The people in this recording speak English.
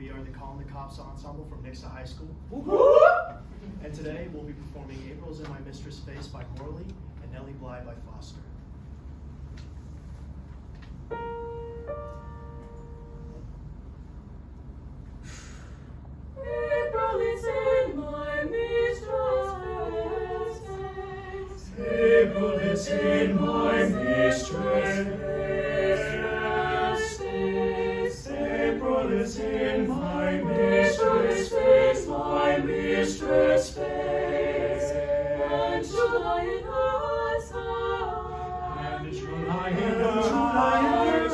We are the Calling the Cops ensemble from Nixa High School. And today we'll be performing April's in My Mistress' Face by Morley and Nellie Bly by Foster. April is in my mistress' face. April is in my mistress' face. April is in my mistress' face, my mistress' face. And July in her eyes, And July in her eyes,